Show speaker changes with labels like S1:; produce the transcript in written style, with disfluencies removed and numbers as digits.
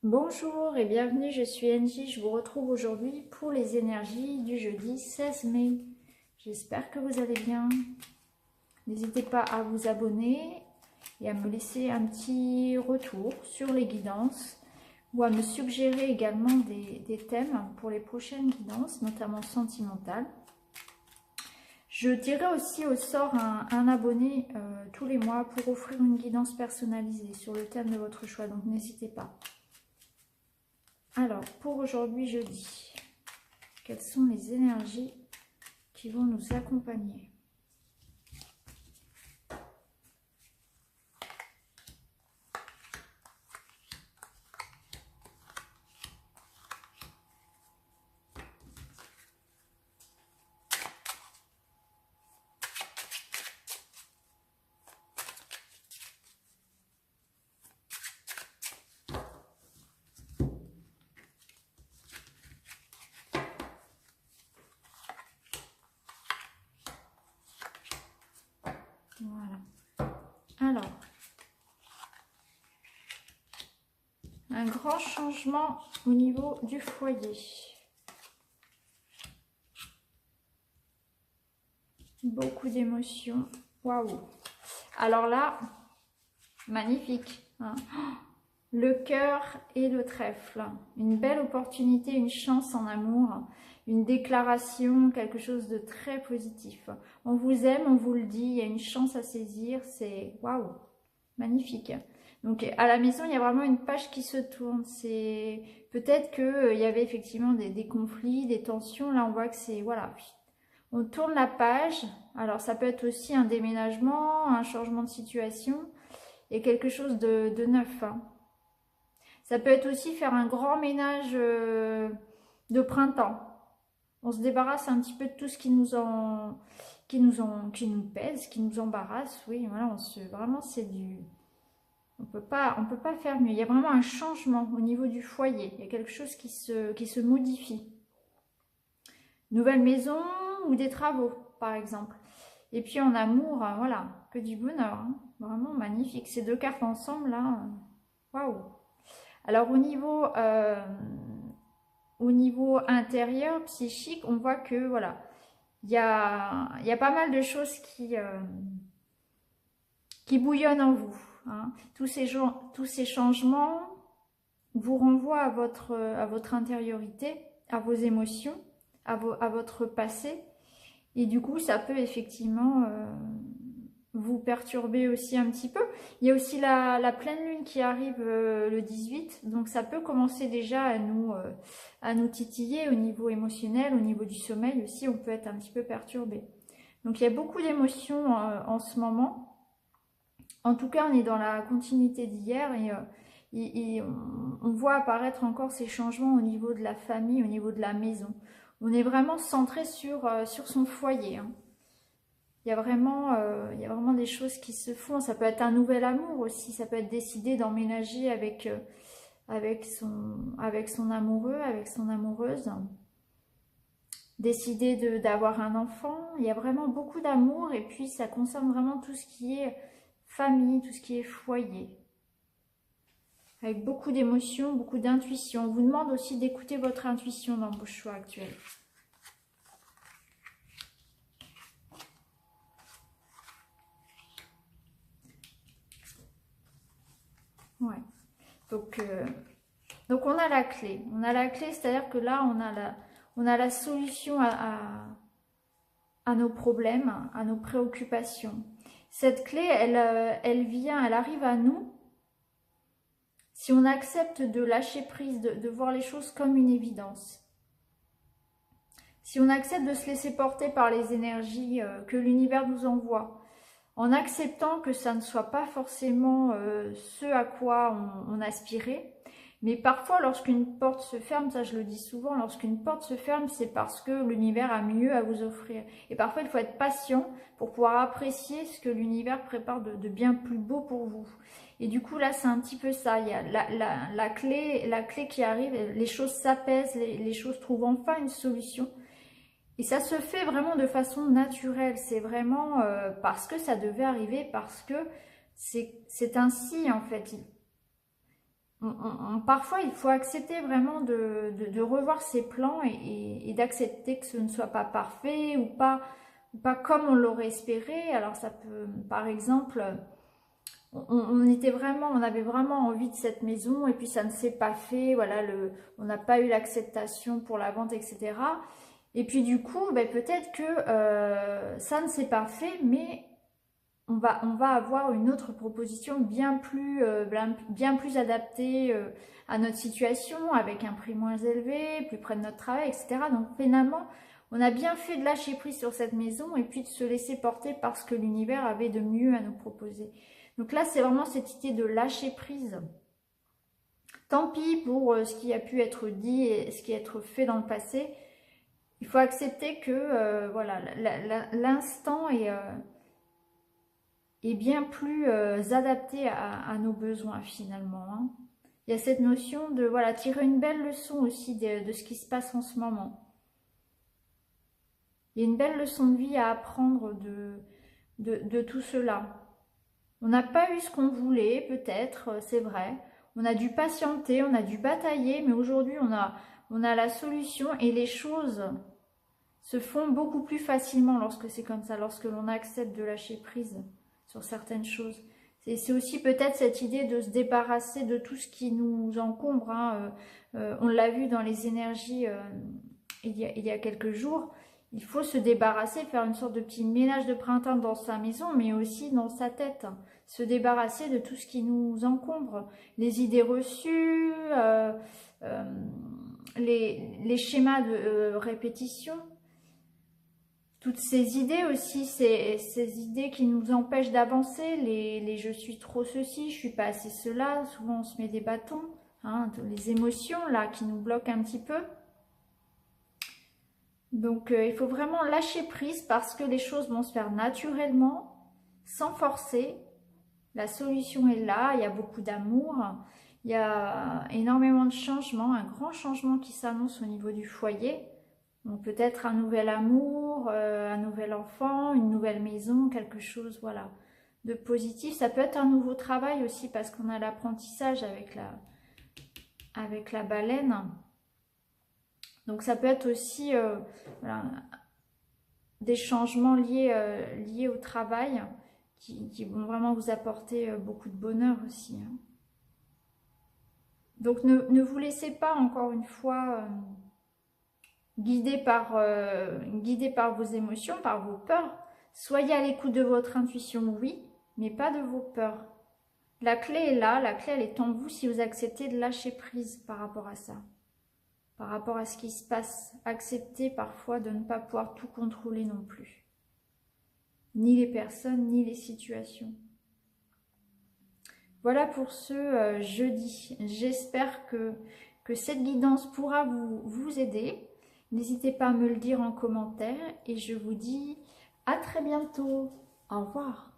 S1: Bonjour et bienvenue, je suis Angie, je vous retrouve aujourd'hui pour les énergies du jeudi 16 mai. J'espère que vous allez bien. N'hésitez pas à vous abonner et à me laisser un petit retour sur les guidances ou à me suggérer également des thèmes pour les prochaines guidances, notamment sentimentales. Je tirerai aussi au sort un abonné tous les mois pour offrir une guidance personnalisée sur le thème de votre choix, donc n'hésitez pas. Alors, pour aujourd'hui jeudi, quelles sont les énergies qui vont nous accompagner? Voilà. Alors, un grand changement au niveau du foyer. Beaucoup d'émotions. Waouh! Alors là, magnifique. Hein, le cœur et le trèfle. Une belle opportunité, une chance en amour. Une déclaration, quelque chose de très positif. On vous aime, on vous le dit, il y a une chance à saisir. C'est waouh! Magnifique. Donc à la maison, il y a vraiment une page qui se tourne. C'est peut-être qu'il y avait effectivement des conflits, des tensions. Là, on voit que c'est voilà. On tourne la page. Alors ça peut être aussi un déménagement, un changement de situation et quelque chose de neuf. Hein. Ça peut être aussi faire un grand ménage de printemps. On se débarrasse un petit peu de tout ce qui nous pèse, qui nous embarrasse. Oui, voilà, vraiment c'est du. On peut pas faire mieux. Il y a vraiment un changement au niveau du foyer. Il y a quelque chose qui se modifie. Nouvelle maison ou des travaux, par exemple. Et puis en amour, voilà, que du bonheur. Hein. Vraiment magnifique. Ces deux cartes ensemble, là, waouh. Alors au niveau intérieur, psychique, on voit que, voilà, il y a pas mal de choses qui bouillonnent en vous. Hein. Tous ces changements vous renvoient à votre intériorité, à vos émotions, à votre passé. Et du coup, ça peut effectivement vous perturber aussi un petit peu. Il y a aussi la pleine lune qui arrive le 18. Donc ça peut commencer déjà à nous titiller au niveau émotionnel, au niveau du sommeil aussi. On peut être un petit peu perturbé. Donc il y a beaucoup d'émotions en ce moment. En tout cas, on est dans la continuité d'hier et on voit apparaître encore ces changements au niveau de la famille, au niveau de la maison. On est vraiment centré sur son foyer. Hein. Il y a vraiment des choses qui se font. Ça peut être un nouvel amour aussi. Ça peut être décider d'emménager avec son amoureux, avec son amoureuse. Décider d'avoir un enfant. Il y a vraiment beaucoup d'amour et puis ça concerne vraiment tout ce qui est famille, tout ce qui est foyer. Avec beaucoup d'émotions, beaucoup d'intuition. On vous demande aussi d'écouter votre intuition dans vos choix actuels. Ouais. Donc on a la clé. On a la clé, c'est-à-dire que là, on a la solution à nos problèmes, à nos préoccupations. Cette clé, elle arrive à nous si on accepte de lâcher prise, de voir les choses comme une évidence. Si on accepte de se laisser porter par les énergies que l'univers nous envoie, en acceptant que ça ne soit pas forcément ce à quoi on aspirait. Mais parfois, lorsqu'une porte se ferme, ça je le dis souvent, lorsqu'une porte se ferme, c'est parce que l'univers a mieux à vous offrir. Et parfois, il faut être patient pour pouvoir apprécier ce que l'univers prépare de bien plus beau pour vous. Et du coup, là, c'est un petit peu ça. Il y a la clé qui arrive, les choses s'apaisent, les choses trouvent enfin une solution. Et ça se fait vraiment de façon naturelle. C'est vraiment parce que ça devait arriver, parce que c'est ainsi en fait. parfois, il faut accepter vraiment de revoir ses plans et d'accepter que ce ne soit pas parfait ou pas comme on l'aurait espéré. Alors ça peut, par exemple, on avait vraiment envie de cette maison et puis ça ne s'est pas fait. Voilà, on n'a pas eu l'acceptation pour la vente, etc. Et puis du coup, ben, peut-être que ça ne s'est pas fait, mais on va avoir une autre proposition bien plus adaptée à notre situation, avec un prix moins élevé, plus près de notre travail, etc. Donc finalement, on a bien fait de lâcher prise sur cette maison et puis de se laisser porter par ce que l'univers avait de mieux à nous proposer. Donc là, c'est vraiment cette idée de lâcher prise. Tant pis pour ce qui a pu être dit et ce qui a été fait dans le passé. Il faut accepter que voilà, l'instant est bien plus adapté à nos besoins finalement. Hein. Il y a cette notion de voilà, tirer une belle leçon aussi de ce qui se passe en ce moment. Il y a une belle leçon de vie à apprendre de tout cela. On n'a pas eu ce qu'on voulait, peut-être, c'est vrai. On a dû patienter, on a dû batailler, mais aujourd'hui on a la solution et les choses se font beaucoup plus facilement lorsque c'est comme ça, lorsque l'on accepte de lâcher prise sur certaines choses. C'est aussi peut-être cette idée de se débarrasser de tout ce qui nous encombre. Hein. On l'a vu dans les énergies il y a quelques jours. Il faut se débarrasser, faire une sorte de petit ménage de printemps dans sa maison, mais aussi dans sa tête. Se débarrasser de tout ce qui nous encombre. Les idées reçues, les schémas de répétition. Toutes ces idées aussi, ces idées qui nous empêchent d'avancer, les je suis trop ceci, je suis pas assez cela, souvent on se met des bâtons, hein, les émotions là qui nous bloquent un petit peu. Donc il faut vraiment lâcher prise parce que les choses vont se faire naturellement, sans forcer. La solution est là, il y a beaucoup d'amour, il y a énormément de changements, un grand changement qui s'annonce au niveau du foyer. Donc peut-être un nouvel amour, un nouvel enfant, une nouvelle maison, quelque chose voilà, de positif. Ça peut être un nouveau travail aussi parce qu'on a l'apprentissage avec la baleine. Donc ça peut être aussi voilà, des changements liés au travail qui vont vraiment vous apporter beaucoup de bonheur aussi. Hein. Donc ne vous laissez pas encore une fois... guidé par vos émotions, par vos peurs. Soyez à l'écoute de votre intuition, oui, mais pas de vos peurs. La clé est là, la clé elle est en vous si vous acceptez de lâcher prise par rapport à ça. Par rapport à ce qui se passe. Acceptez parfois de ne pas pouvoir tout contrôler non plus. Ni les personnes, ni les situations. Voilà pour ce jeudi. J'espère que cette guidance pourra vous aider. N'hésitez pas à me le dire en commentaire et je vous dis à très bientôt. Au revoir.